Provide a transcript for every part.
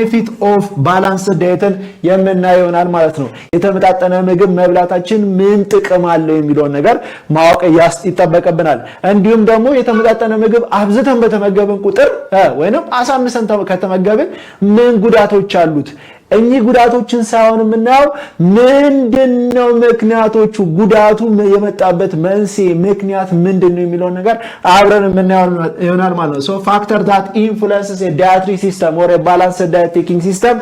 benefit of balanced diet የምናየው ይሆናል ማለት ነው። የተመጣጠነ ምግብ መብላታችን ምን ጥቅም አለው የሚለው ነገር ማወቅ ይጠበቅብናል። እንዲሁም ደግሞ የተመጣጠነ ምግብ አብዝተን በተመገብን ቁጥር ወይንም አሳንሰን ከተመገብን ምን ጉዳቶች አሉት? እኚህ ጉዳቶችን ሳይሆን የምናየው ምንድነው ምክንያቶቹ፣ ጉዳቱ የመጣበት መንስኤ ምክንያት ምንድነው የሚለው ነገር አብረን የምናየው ይሆናል ማለት ነው። so factor that influences a dietary system or a balanced diet taking system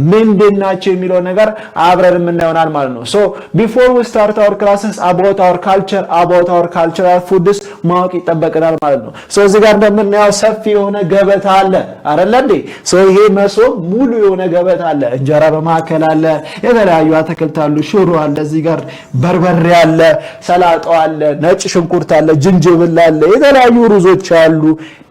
ምንድናቸው የሚለው ነገር አብረን የምናየው ማለት ነው። so before we start our classes about our culture, about our cultural foods ማወቅ ይጠበቀናል ማለት ነው። so እዚህ ጋር እንደምናየው ሰፊ የሆነ ገበታ አለ አይደል እንዴ? so ይሄ መሶብ ሙሉ የሆነ ገበታ አለ። እንጀራ በማከል አለ፣ የተለያዩ አትክልት አሉ፣ ሽሮ አለ፣ እዚህ ጋር በርበሬ አለ፣ ሰላጣው አለ፣ ነጭ ሽንኩርት አለ፣ ዝንጅብል አለ፣ የተለያዩ ሩዞች አሉ።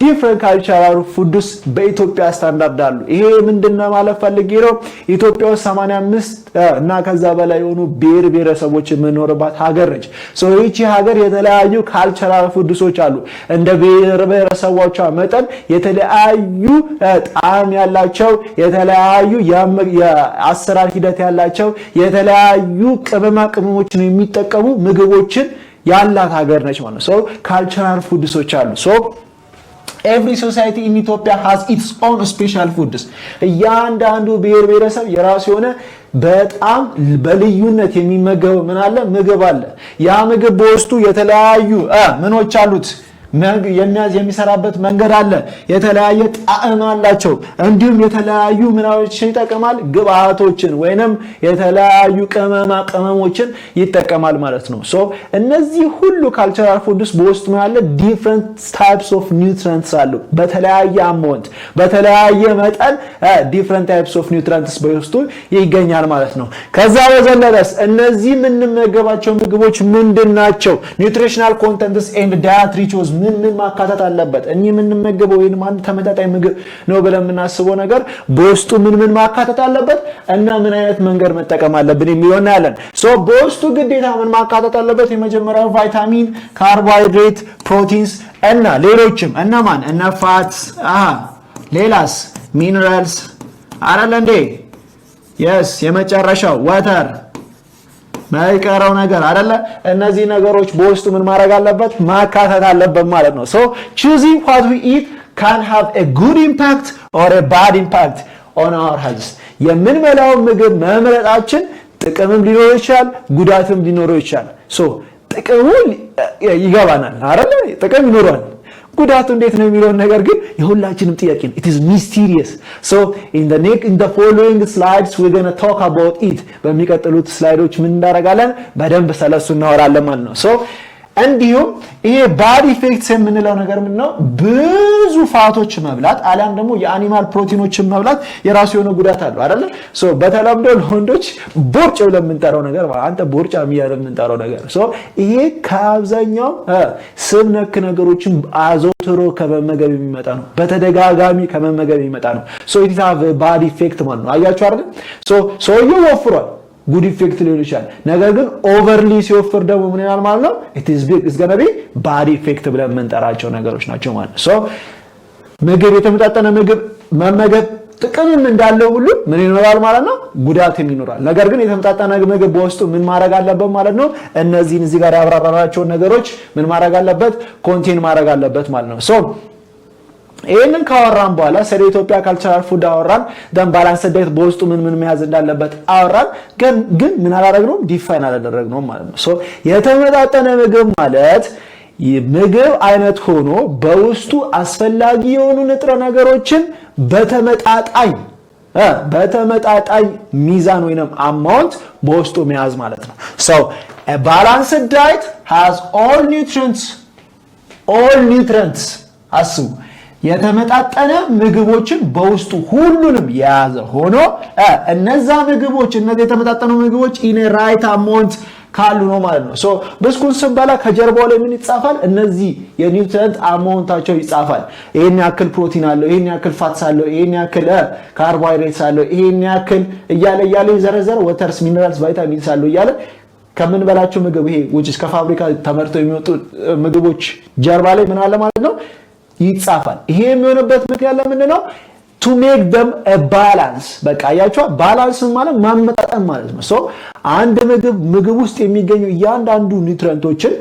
different cultural foods በኢትዮጵያ ስታንዳርድ አሉ። ይሄ ምንድነው ማለት ፈልጌ ነው። ኢትዮጵያ 85 እና ከዛ በላይ የሆኑ ብሔረሰቦች የሚኖርባት ሀገር ነች። ሶ ይቺ ሀገር የተለያዩ ካልቸራል ፉድሶች አሉ። እንደ ብሔረሰቦቿ መጠን የተለያዩ ጣዕም ያላቸው፣ የተለያዩ የአሰራር ሂደት ያላቸው፣ የተለያዩ ቅመማ ቅመሞችን የሚጠቀሙ ምግቦችን ያላት ሀገር ነች ማለት ነው። ሶ ካልቸራል ፉድሶች አሉ። ሶ every society in Ethiopia has its own special foods. እያንዳንዱ ብሔረሰብ የራሱ የሆነ በጣም በልዩነት የሚመገበው ምን አለ? ምግብ አለ። ያ ምግብ በውስጡ የተለያዩ ምኖች አሉት፣ የሚሰራበት መንገድ አለ፣ የተለያየ ጣዕም አላቸው። እንዲሁም የተለያዩ ምናዎችን ይጠቀማል፣ ግብአቶችን ወይንም የተለያዩ ቅመሞችን ይጠቀማል ማለት ነው። ሶ እነዚህ ሁሉ ካልቸራል ፉድስ በውስጡ ምን አለ? different types of nutrients አሉ። በተለያየ አማውንት በተለያየ መጠን different types of nutrients በውስጡ ይገኛል ማለት ነው። ከዛ በዘለለስ እነዚህ የምንመገባቸው ምግቦች ምንድናቸው? nutritional contents and dietary choices ምን ማካተት አለበት? እኚህ የምንመገበው ወይንም አንድ ተመጣጣኝ ምግብ ነው ብለን የምናስበው ነገር በውስጡ ምን ማካተት አለበት እና ምን አይነት መንገድ መጠቀም አለብን የሚሆን ያለን። ሶ በውስጡ ግዴታ ምን ማካተት አለበት? የመጀመሪያው ቫይታሚን፣ ካርቦሃይድሬት፣ ፕሮቲንስ እና ሌሎችም እነማን እነ ፋትስ ሌላስ ሚነራልስ አይደል እንዴ? yes የመጨረሻው ዋተር ማይቀረው ነገር አይደለ? እነዚህ ነገሮች በውስጡ ምን ማድረግ አለበት? ማካተት አለበት ማለት ነው። so choosing what we eat can have a good impact or a bad impact on our health. የምንበላው ምግብ መምረጣችን ጥቅምም ሊኖረው ይችላል፣ ጉዳትም ሊኖረው ይችላል። so ጥቅሙ ይገባናል አይደለ? ጥቅም ይኖራል፣ ጉዳቱ እንዴት ነው የሚለው ነገር ግን የሁላችንም ጥያቄ ነው። it is mysterious. so in the following slides we're going to talk about it. በሚቀጥሉት ስላይዶች ምን እንዳረጋለን በደንብ ስለሱ እናወራለን ማለት ነው። so እንዲሁም ይሄ ባዲ ኢፌክትስ የምንለው ነገር ምንድነው? ብዙ ፋቶች መብላት አሊያም ደግሞ የአኒማል ፕሮቲኖችን መብላት የራሱ የሆነ ጉዳት አለው አይደል? ሶ በተለምዶ ለወንዶች ቦርጭ ብለን የምንጠራው ነገር አንተ ቦርጫ የሚያደርግ የምንጠራው ነገር ሶ ይሄ ከአብዛኛው ስብ ነክ ነገሮችን አዘውትሮ ከመመገብ የሚመጣ ነው። በተደጋጋሚ ከመመገብ የሚመጣ ነው። ሶ it have a body effect ማለት ነው። አያችሁ አይደል? ሶ ይወፍራል፣ ጉድ ኢፌክት ሊሆን ይችላል። ነገር ግን ኦቨርሊ ሲወፍር ደግሞ ምን ይላል ማለት ነው? it is going to be bad effect ብለን የምንጠራቸው ነገሮች ናቸው ማለት ነው። ሶ ምግብ የተመጣጠነ ምግብ መመገብ ጥቅምም እንዳለው ሁሉ ምን ይኖራል ማለት ነው? ጉዳትም ይኖራል። ነገር ግን የተመጣጠነ ምግብ በውስጡ ምን ማድረግ አለበት ማለት ነው? እነዚህን እዚህ ጋር ያብራራናቸው ነገሮች ምን ማድረግ አለበት? ኮንቴን ማድረግ አለበት ማለት ነው። ሶ ይሄንን ካወራን በኋላ ስለ ኢትዮጵያ ካልቸራል ፉድ አወራን። ደን ባላንስ ዳይት በውስጡ ምን መያዝ እንዳለበት አወራን። ግን ምን አላደረግነውም? ዲፋይን አላደረግነውም ማለት ነው። ሶ የተመጣጠነ ምግብ ማለት ምግብ አይነት ሆኖ በውስጡ አስፈላጊ የሆኑ ንጥረ ነገሮችን በተመጣጣኝ ሚዛን ወይንም አማውንት በውስጡ መያዝ ማለት ነው። ሶ a balanced diet has all nutrients አስቡ። የተመጣጠነ ምግቦችን በውስጡ ሁሉንም የያዘ ሆኖ እነዛ ምግቦች የተመጣጠኑ ምግቦች in a right amount ካሉ ነው ማለት ነው። ሶ ብስኩን ስንበላ ከጀርባው ላይ ምን ይጻፋል? እነዚህ የኒውትሪየንት አማውንታቸው ይጻፋል። ይሄን ያክል ፕሮቲን አለው፣ ይሄን ያክል ፋትስ አለው፣ ይሄን ያክል ካርቦሃይድሬትስ አለው፣ ይሄን ያክል እያለ ይዘረዘር ወተርስ፣ ሚነራልስ፣ ቫይታሚንስ አለው እያለ ከምንበላቸው ምግብ ይሄ which is ከፋብሪካ ተመርተው የሚወጡ ምግቦች ጀርባ ላይ ምን አለ ማለት ነው? ይጻፋል። ይሄ የሚሆንበት ምክንያት ለምንድን ነው? to make them a balance በቃ ያያችሁ ባላንስ ማለት ማመጣጠን ማለት ነው ሶ አንድ ምግብ ውስጥ የሚገኙ እያንዳንዱ ኒውትሪየንቶችን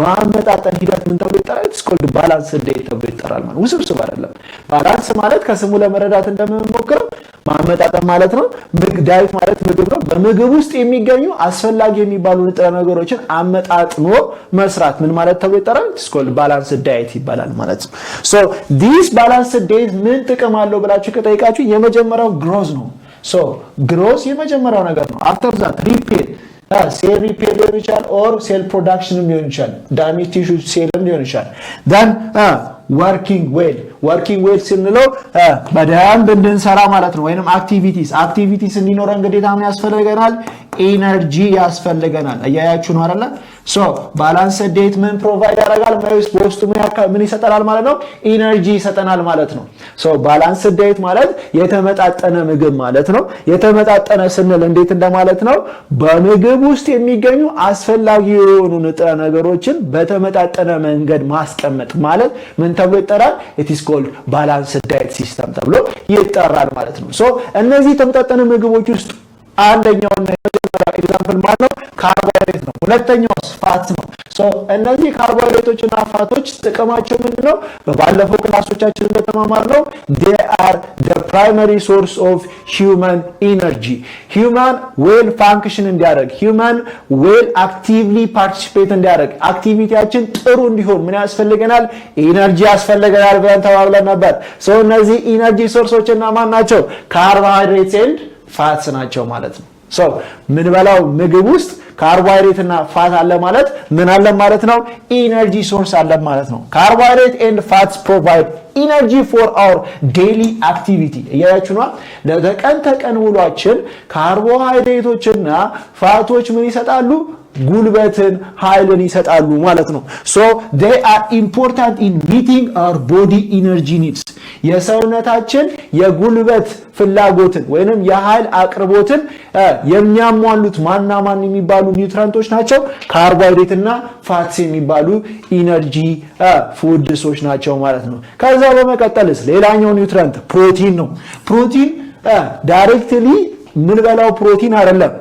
ማመጣጠን ሂደት ምን ተብሎ ይጠራል it's called balance diet ተብሎ ይጠራል ማለት ውስብስብ አይደለም ባላንስ ማለት ከስሙ ለመረዳት እንደምንሞክረው ማመጣጠን ማለት ነው ዳይት ማለት ምግብ ነው በምግብ ውስጥ የሚገኙ አስፈላጊ የሚባሉ ንጥረ ነገሮችን አመጣጥኖ መስራት ምን ማለት ተብሎ ይጠራል it's called balance diet ይባላል ማለት ነው so this balance diet ምን ጥቅም አለው ብላችሁ ከጠይቃችሁ የመጀመሪያው growth ነው so growth የመጀመሪያው ነገር ነው after that repair cell repair ሊሆን ይችላል or cell production ሊሆን ይችላል damage tissue cell ሊሆን ይችላል then working well ስንለው በደንብ እንድንሰራ ማለት ነው ወይንም activities እንዲኖረን ግዴታ ምን ያስፈልገናል ኤነርጂ ያስፈልገናል አያያችሁ ነው አይደል ሶ ባላንስ ዳይት ምን ፕሮቫይድ ያደርጋል ማለት በውስጡ ምን ይሰጠናል ማለት ነው ኤነርጂ ይሰጠናል ማለት ነው ሶ ባላንስ ዳይት ማለት የተመጣጠነ ምግብ ማለት ነው የተመጣጠነ ስንል እንዴት እንደማለት ነው በምግብ ውስጥ የሚገኙ አስፈላጊ የሆኑ ንጥረ ነገሮችን በተመጣጠነ መንገድ ማስቀመጥ ማለት ምን ተብሎ ይጠራል it is called balance diet system ተብሎ ይጠራል ማለት ነው ሶ እነዚህ ተመጣጠነ ምግቦች ውስጥ አንደኛው እና የመጀመሪያው ኤግዛምፕል ማለት ነው ካርቦሃይድሬት ነው ሁለተኛው ፋት ነው ሶ እነዚህ ካርቦሃይድሬቶችና ፋቶች ጥቅማቸው ምንድነው በባለፈው ክላሶቻችን እንደተማማርነው they are the primary source of human energy human well function እንዲያደርግ human well actively participate እንዲያደርግ አክቲቪቲያችን ጥሩ እንዲሆን ምን ያስፈልገናል ኤነርጂ ያስፈልገናል ብለን ተባብለን ነበር ሶ እነዚህ ኤነርጂ ሶርሶችና ማን ናቸው ካርቦሃይድሬትስ ኤንድ ፋትስ ናቸው ማለት ነው ሶ ምን በላው ምግብ ውስጥ ካርቦሃይድሬት እና ፋት አለ ማለት ምን አለ ማለት ነው ኤነርጂ ሶርስ አለ ማለት ነው ካርቦሃይድሬት ኤንድ ፋትስ ፕሮቫይድ energy for our daily activity ያያችሁ ነው ለተቀን ውሏችን ካርቦሃይድሬቶችና ፋቶች ምን ይሰጣሉ ጉልበትን ኃይልን ይሰጣሉ ማለት ነው so they are important in meeting our body energy needs የሰውነታችን የጉልበት ፍላጎትን ወይንም የኃይል አቅርቦትን የሚያሟሉት ማን የሚባሉ ኒውትሪየንቶች ናቸው ካርቦሃይድሬት እና ፋትስ የሚባሉ ኢነርጂ ፉድሶች ናቸው ማለት ነው ከዛ በመቀጠልስ ሌላኛው ኒውትሪየንት ፕሮቲን ነው ፕሮቲን ዳይሬክትሊ ምን በላው ፕሮቲን አይደለም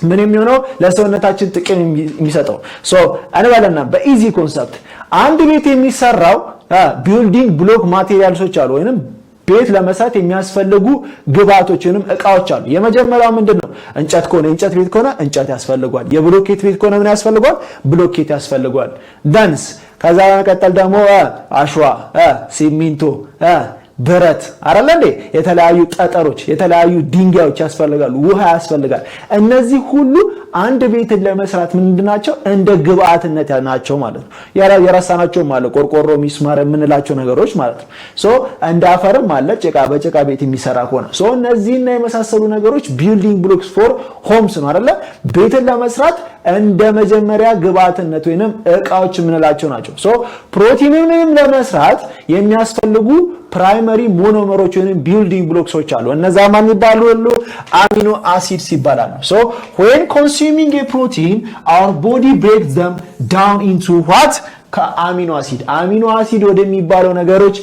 ምን የሚሆነው ለሰውነታችን ጥቅም የሚሰጠው ሶ አንባለና በኢዚ ኮንሰፕት አንድ ቤት የሚሰራው ቢልዲንግ ብሎክ ማቴሪያልሶች አሉ ወይንም ቤት ለመስራት የሚያስፈልጉ ግብአቶችንም እቃዎች አሉ የመጀመሪያው ምንድነው እንጨት ከሆነ እንጨት ቤት ከሆነ እንጨት ያስፈልጋል የብሎኬት ቤት ከሆነ ምን ያስፈልጋል ብሎኬት ያስፈልጋል ዳንስ ከዛ በመቀጠል ደግሞ አሸዋ ሲሚንቶ ብረት አይደል እንዴ የተለያዩ ጠጠሮች የተለያዩ ድንጋዮች ያስፈልጋሉ ውሃ ያስፈልጋል እነዚህ ሁሉ አንድ ቤትን ለመስራት ምንድናቸው እንደ ግብአትነት ናቸው ማለት ነው የራሳናቸው ማለት ቆርቆሮ ሚስማር የምንላቸው ነገሮች ማለት ነው ሶ እንደ አፈርም አለ በጭቃ ቤት የሚሰራ ሆነ ሶ እነዚህና የመሳሰሉ ነገሮች ቢልዲንግ ብሎክስ ፎር ሆምስ ነው አይደል ቤትን ለመስራት እንደ መጀመሪያ ግብአትነት ወይንም እቃዎች የምንላቸው ናቸው ሶ ፕሮቲንንም ለመስራት የሚያስፈልጉ ፕራይመሪ ሞኖመሮች ወይንም ቢልዲንግ ብሎክሶች አሉ እነዛ ማን ይባላሉ አሚኖ አሲድስ ይባላሉ ሶ when consuming a protein our body breaks them down into what አሚኖ አሲድ ወደሚባሉ ነገሮች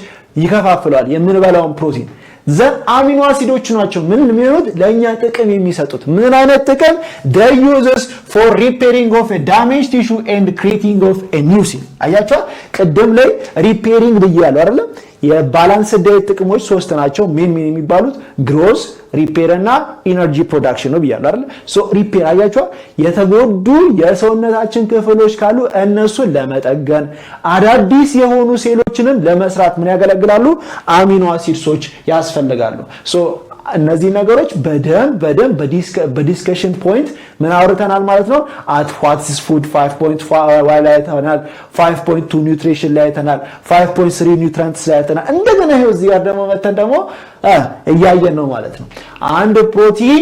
ይከፋፍላል የምንበላውን ፕሮቲን ዘን አሚኖ አሲዶች ናቸው ምን የሚሆኑት ለኛ ጥቅም የሚሰጡት ምን አይነት ጥቅም they uses for repairing of a damaged tissue and creating of a new cell አያችሁ ቀደም ላይ ሪፔሪንግ ብያለሁ አይደል የባላንስ ዳይት ጥቅሞች ሶስት ናቸው ምን የሚባሉት ግሮዝ ሪፔር እና ኢነርጂ ፕሮዳክሽን ነው ብያለሁ አይደል ሶ ሪፔር አያችሁ የተጎዱ የሰውነታችን ክፍሎች ካሉ እነሱን ለመጠገን አዳዲስ የሆኑ ሴሎችንን ለመስራት ምን ያገለግላሉ አሚኖ አሲድሶች ያስፈልጋሉ ሶ እነዚህ ነገሮች በደም በዲስከሽን ፖይንት ምን አውርተናል ማለት ነው at what is food 5.5 ላይ ተናል 5.2 ኒውትሪሽን ላይ ተናል 5.3 ኒውትሪየንትስ ላይ ተናል እንደገና ይሄው እዚህ ጋር ደግሞ መተን ደግሞ እያየን ነው ማለት ነው አንድ ፕሮቲን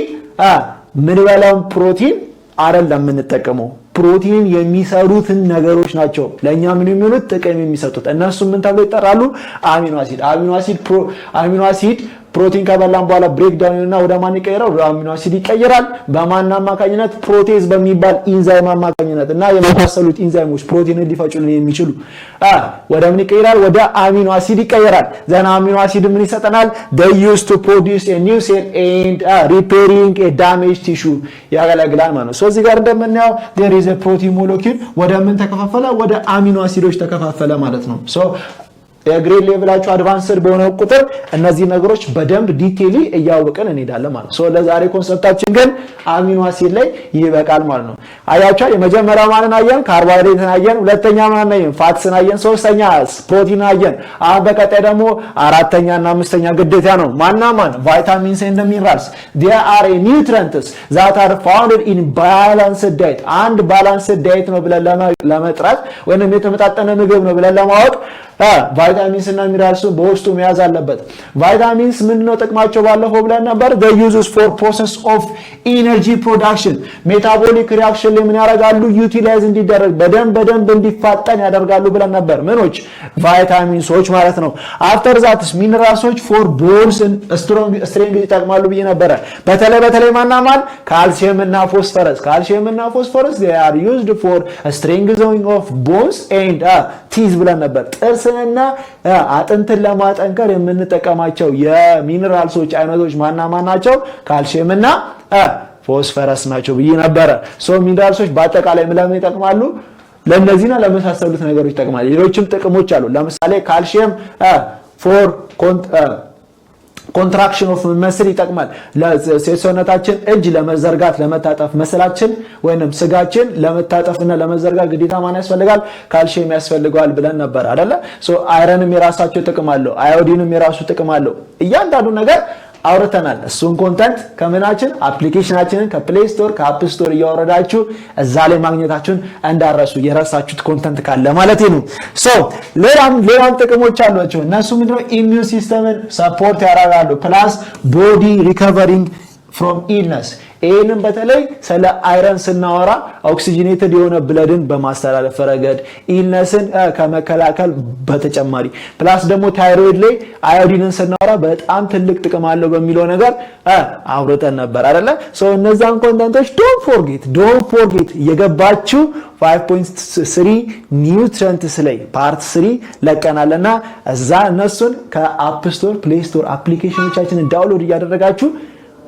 ምን በላው ፕሮቲን አይደለም የምንጠቀመው ፕሮቲን የሚሰሩትን ነገሮች ናቸው ለኛ ምን የሚሉት ጥቅም የሚሰጡት እነሱ ምን ተብለው ይጠራሉ አሚኖ አሲድ ፕሮቲን ከበላን በኋላ ብሬክ ዳውን እና ወደ ማን ይቀየራል? ወደ አሚኖ አሲድ ይቀየራል። በማን አማካኝነት? ፕሮቴዝ በሚባል ኢንዛይም አማካኝነት እና የመሳሰሉት ኢንዛይሞች ፕሮቲንን ሊፈጩልን የሚችሉ ወደ ምን ይቀየራል? ወደ አሚኖ አሲድ ይቀየራል። ዘና አሚኖ አሲድ ምን ይሰጠናል? they used to produce a new cell and repairing a damaged tissue ያገለግላል ማለት ነው። ሶ እዚህ ጋር እንደምናየው there is a protein molecule ወደ ምን ተከፋፈለ? ወደ አሚኖ አሲዶች ተከፋፈለ ማለት ነው። ሶ የግሬድ ሌቭላችሁ አድቫንስድ በሆነ ቁጥር እነዚህ ነገሮች በደንብ ዲቴይሊ እያወቅን እንሄዳለን ማለት ነው። ሶ ለዛሬ ኮንሰፕታችን ግን አሚኖ አሲድ ላይ ይበቃል ማለት ነው። አያቻ የመጀመሪያው ማንን አየን? ካርቦሃይድሬትን አየን። ሁለተኛ ማንን አየን? ፋትስን አየን። ሶስተኛ ፕሮቲን አየን። አሁን በቀጣይ ደግሞ አራተኛና አምስተኛ ግዴታ ነው ማን ቫይታሚንስ ኤንድ ሚነራልስ they are nutrients that are found in balanced diet አንድ ባላንስድ ዳይት ነው ብለን ለመጥራት ወይንም የተመጣጠነ ምግብ ነው ብለን ለማወቅ ቫይታሚንስ እና ሚነራልስ በውስጡ መያዝ አለበት። ቫይታሚንስ ምንድነው ጥቅማቸው? ባለፈው ብለን ነበር they uses for process of energy production metabolic reaction ላይ ምን ያደርጋሉ? ዩቲላይዝ እንዲደረግ በደንብ እንዲፋጠን ያደርጋሉ ብለን ነበር። ምኖች? ቫይታሚንሶች ማለት ነው። after that ሚነራልሶች for bones and strength ይጠቅማሉ ብዬ ነበረ። በተለይ ማን ካልሲየም እና ፎስፈረስ they are used for strengthening of bones and teeth ብለን ነበር። ጥርስንና አጥንትን ለማጠንከር የምንጠቀማቸው የሚነራልሶች አይነቶች ማን ናቸው? ካልሲየም እና ፎስፈረስ ናቸው ብዬ ነበረ። ሶ ሚነራልሶች በአጠቃላይ ምን ይጠቅማሉ? ለነዚህና ለመሳሰሉት ነገሮች ይጠቅማሉ። ሌሎችም ጥቅሞች አሉ። ለምሳሌ ካልሲየም ፎር ኮንትራክሽን ኦፍ መስል ይጠቅማል። ለሰውነታችን እጅ ለመዘርጋት ለመታጠፍ መስላችን ወይንም ስጋችን ለመታጠፍና ለመዘርጋት ግዴታ ማን ያስፈልጋል? ካልሲየም ያስፈልጋል ብለን ነበር አይደለ? ሶ አይረንም የራሳቸው ጥቅም አለው። አዮዲንም የራሱ ጥቅም አለው። እያንዳንዱ ነገር አውርተናል። እሱን ኮንተንት ከምናችን አፕሊኬሽናችንን ከፕሌይ ስቶር ከአፕ ስቶር እያወረዳችሁ እዛ ላይ ማግኘታችሁን እንዳረሱ የራሳችሁት ኮንተንት ካለ ማለት ነው። ሶ ሌላም ጥቅሞች አሏቸው። እነሱ ምንድነው? ኢሚዩን ሲስተምን ሰፖርት ያደርጋሉ። ፕላስ ቦዲ ሪከቨሪንግ ፍሮም ኢልነስ ይህንን በተለይ ስለ አይረን ስናወራ ኦክሲጂኔትድ የሆነ ብለድን በማስተላለፍ ረገድ ኢልነስን ከመከላከል በተጨማሪ ፕላስ ደግሞ ታይሮይድ ላይ አዮዲንን ስናወራ በጣም ትልቅ ጥቅም አለው በሚለው ነገር አውርተን ነበር አይደለ? ሶ እነዛን ኮንተንቶች ዶንት ፎርጌት የገባችሁ 5.3 ኒውትሪየንትስ ላይ ፓርት 3 ለቀናልና እዛ እነሱን ከአፕ ስቶር ፕሌይ ስቶር አፕሊኬሽኖቻችንን ዳውንሎድ እያደረጋችሁ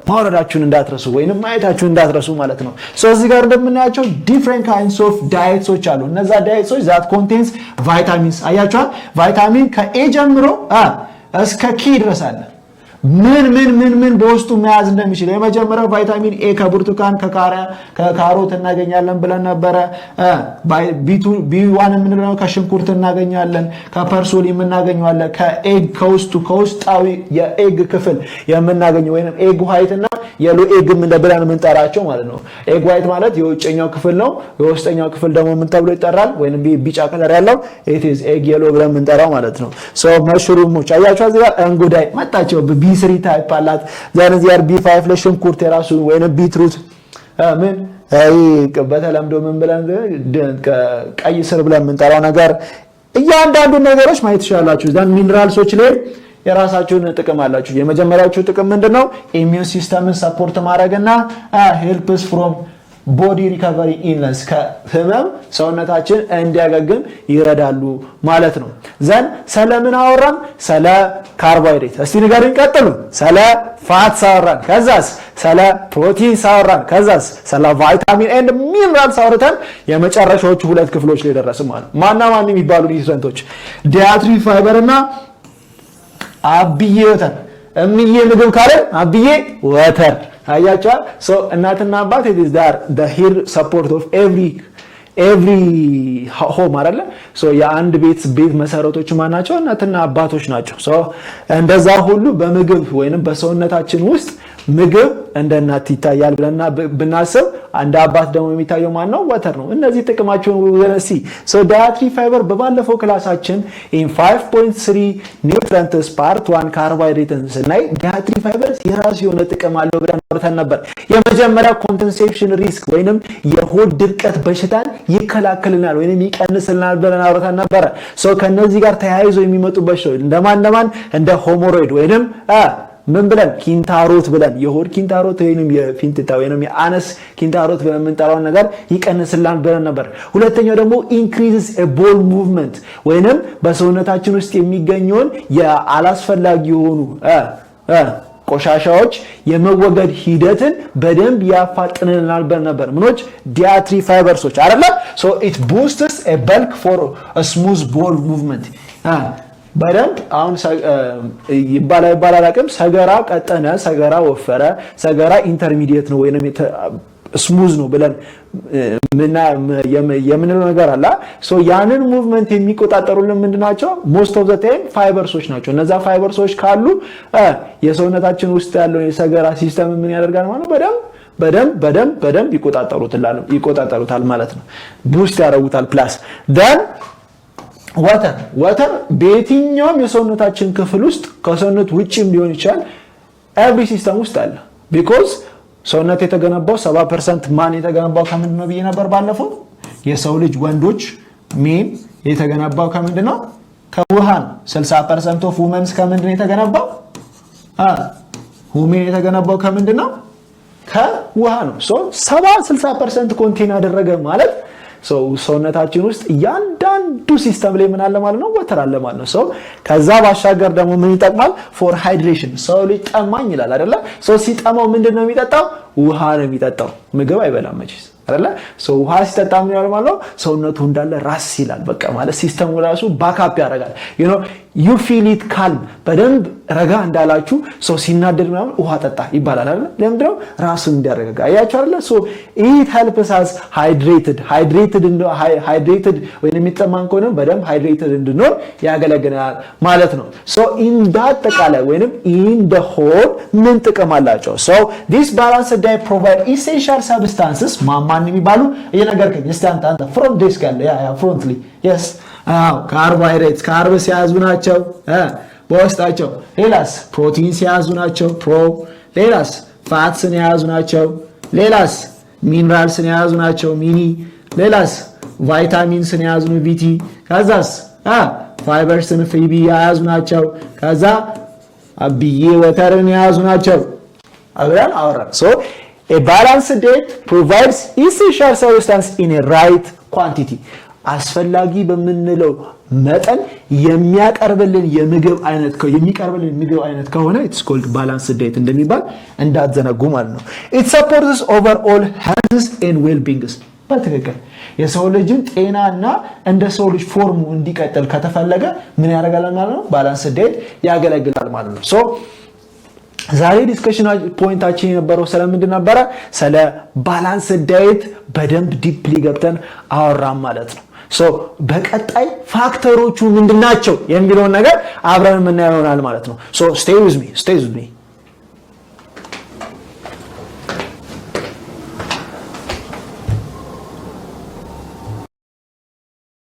ማውረዳችሁን እንዳትረሱ ወይንም ማየታችሁን እንዳትረሱ ማለት ነው። ሶ እዚህ ጋር እንደምናያቸው different kinds of diets አሉ። እነዛ diets that contains vitamins አያችኋል። ቫይታሚን ከኤ ጀምሮ እስከ ኬ ድረስ አለ። ምን በውስጡ መያዝ እንደሚችል የመጀመሪያው ቫይታሚን ኤ ከብርቱካን ከቃሪያ ከካሮት እናገኛለን ብለን ነበረ። ቢ1 የምንለው ከሽንኩርት እናገኛለን፣ ከፐርሶሊ የምናገኘዋለን፣ ከኤግ ከውስጣዊ የኤግ ክፍል የምናገኘው ወይንም ኤግ ዋይት እና የሎ ኤግ ብለን የምንጠራቸው ማለት ነው። ኤግ ዋይት ማለት የውጭኛው ክፍል ነው። የውስጠኛው ክፍል ደግሞ ምን ተብሎ ይጠራል? ወይንም ቢጫ ከለር ያለው it is egg yellow ብለን የምንጠራው ማለት ነው። ሶ መሽሩሞች አያችሁ እዚህ ጋር እንጉዳይ መጣቸው B3 ታይፕ አላት። ዛሬ ዚያር B5 ለሽንኩርት የራሱ ወይንም ቢትሩት ምን በተለምዶ ምን ብለን ቀይ ስር ብለን የምንጠራው ነገር እያንዳንዱ ነገሮች ማየት ይችላልላችሁ። ዛን ሚነራልሶች ላይ የራሳቸውን ጥቅም አላችሁ። የመጀመሪያው ጥቅም ምንድነው? ኢሚዩን ሲስተምን ሰፖርት ማድረግና ሄልፕስ ፍሮም ቦዲ ሪከቨሪ ኢልነስ ከህመም ሰውነታችን እንዲያገግም ይረዳሉ ማለት ነው። ዘን ስለምን አወራን? ስለ ካርቦሃይድሬት። እስቲ ንገሩኝ ቀጥሉ። ስለ ፋትስ አወራን። ከዛስ ስለ ፕሮቲን አወራን። ከዛስ ስለ ቫይታሚን ኤንድ ሚነራልስ አወራን። የመጨረሻዎቹ ሁለት ክፍሎች ላይ ደረስን ማለት ማን የሚባሉ ኒውትሪየንቶች ዳይትሪ ፋይበር እና አብዬ ወተር። እምዬ ምግብ ካለ አብዬ ወተር አያቻ ሶ እናትና አባት it is the here support of every home አይደለ? ሶ የአንድ ቤት መሰረቶች ማን ናቸው? እናትና አባቶች ናቸው። ሶ እንደዛ ሁሉ በምግብ ወይንም በሰውነታችን ውስጥ ምግብ እንደ እናት ይታያል ብለና ብናስብ አንድ አባት ደግሞ የሚታየው ማን ነው? ወተር ነው። እነዚህ ጥቅማቸውን ወለሲ ሶ ዳይትሪ ፋይበር በባለፈው ክላሳችን in 5.3 nutrients part 1 ካርቦሃይድሬትስ ላይ ዳይትሪ ፋይበር የራሱ የሆነ ጥቅም አለው ብለን አውርተን ነበር። የመጀመሪያው ኮንሰንትሬሽን ሪስክ ወይንም የሆድ ድርቀት በሽታን ይከላከልናል ወይንም ይቀንስልናል ብለን አውርተን ነበር። ሶ ከነዚህ ጋር ተያይዞ የሚመጡ በሽታዎች እንደማን እንደ ሆሞሮይድ ወይንም ምን ብለን ኪንታሮት ብለን የሆድ ኪንታሮት ወይንም የፊንጢጣ ወይንም የአነስ ኪንታሮት ብለን የምንጠራው ነገር ይቀንስላል ብለን ነበር። ሁለተኛው ደግሞ increases a bowel movement ወይንም በሰውነታችን ውስጥ የሚገኘውን የአላስፈላጊ የሆኑ ቆሻሻዎች የመወገድ ሂደትን በደንብ ያፋጥንልናል ብለን ነበር። ምኖች ዲያትሪ ፋይበርሶች አይደለ? so it boosts a bulk for a smooth bowel movement በደንብ አሁን ይባላል አቅም ሰገራ ቀጠነ፣ ሰገራ ወፈረ፣ ሰገራ ኢንተርሚዲየት ነው ወይንም ስሙዝ ነው ብለን የምንለው ነገር አለ። ሶ ያንን ሙቭመንት የሚቆጣጠሩልን ምንድናቸው? ሞስት ኦፍ ዘ ታይም ፋይበርሶች ናቸው። እነዛ ፋይበርሶች ካሉ የሰውነታችን ውስጥ ያለው የሰገራ ሲስተም ምን ያደርጋል ማለት ነው? በደንብ ይቆጣጠሩታል ማለት ነው። ቡስት ያደርጉታል። ፕላስ ደን ዋተር በየትኛውም የሰውነታችን ክፍል ውስጥ ከሰውነት ውጪም ሊሆን ይችላል ኤቭሪ ሲስተም ውስጥ አለ። ቢኮዝ ሰውነት የተገነባው 70% ማን የተገነባው ከምንድን ነው ብዬ ነበር ባለፈው። የሰው ልጅ ወንዶች ሜን የተገነባው ከምንድን ነው? ከውሃ ነው። 60% ኦፍ ውመንስ ከምንድን ነው የተገነባው? ሁሜን የተገነባው ከምንድን ነው? ከውሃ ነው። ሶ 60% ኮንቴን ያደረገ ማለት ሰውነታችን ውስጥ ያንዳንዱ ሲስተም ላይ ምን አለ ማለት ነው? ወተር አለ ማለት ነው። ከዛ ባሻገር ደግሞ ምን ይጠቅማል? ፎር ሃይድሬሽን። ሰው ልጅ ጠማኝ ይላል አይደለ? ሲጠማው ምንድነው የሚጠጣው? ውሃ ነው የሚጠጣው። ምግብ አይበላም መቼስ አይደለ? ውሃ ሲጠጣ ምን ይላል ማለት ነው? ሰውነቱ እንዳለ ራስ ይላል። በቃ ማለት ሲስተሙ ራሱ ባካፕ ያደርጋል። you feel it calm በደንብ ረጋ እንዳላችሁ ሰው ሲናደድ ምናምን ውሃ ጠጣ ይባላል አይደል? ለምንድነው? ራሱን እንዲያረጋጋ። አያችሁ አይደል? it helps us hydrated ወይንም የሚጠማን ከሆነ በደንብ hydrated እንድንሆን ያገለግላል ማለት ነው። in that ተቃላይ ወይንም in the whole ምን ጥቅም አላቸው? this balanced diet provide essential substances ማን የሚባሉ እየነገርከኝ እስቲ አንተ ፍሮንት ዴስክ ያለ ፍሮንትሊ yes ካርቦሃይድሬትስ ካርብስ የያዙ ናቸው በውስጣቸው። ሌላስ ፕሮቲንስ የያዙ ናቸው ሌላስ ፋትስን የያዙ ናቸው። ሌላስ ሚነራልስን የያዙ ናቸው ሚኒ። ሌላስ ቫይታሚንስን የያዙ ነው ቪቲ። ከዛስ ፋይበርስን ፊቢ የያዙ ናቸው። ከዛ አብዬ ወተርን የያዙ ናቸው። አብራን አወራን። a balanced diet provides essential substances in a right quantity አስፈላጊ በምንለው መጠን የሚቀርብልን የምግብ አይነት ከሆነ it's called balanced diet እንደሚባል እንዳትዘነጉ ማለት ነው። it supports overall health and well-being በትክክል የሰው ልጅን ጤናና እንደ ሰው ልጅ ፎርሙ እንዲቀጥል ከተፈለገ ምን ያደርጋል ማለት ነው? balanced diet ያገለግላል ማለት ነው። ዛሬ ዲስከሽን ፖይንታችን የነበረው ስለምንድን ነበረ? ስለ ባላንስድ ዳይት በደንብ ዲፕሊ ገብተን አወራን ማለት ነው። በቀጣይ ፋክተሮቹ ምንድናቸው የሚለውን ነገር አብረን የምናየው ይሆናል ማለት ነው። stay with me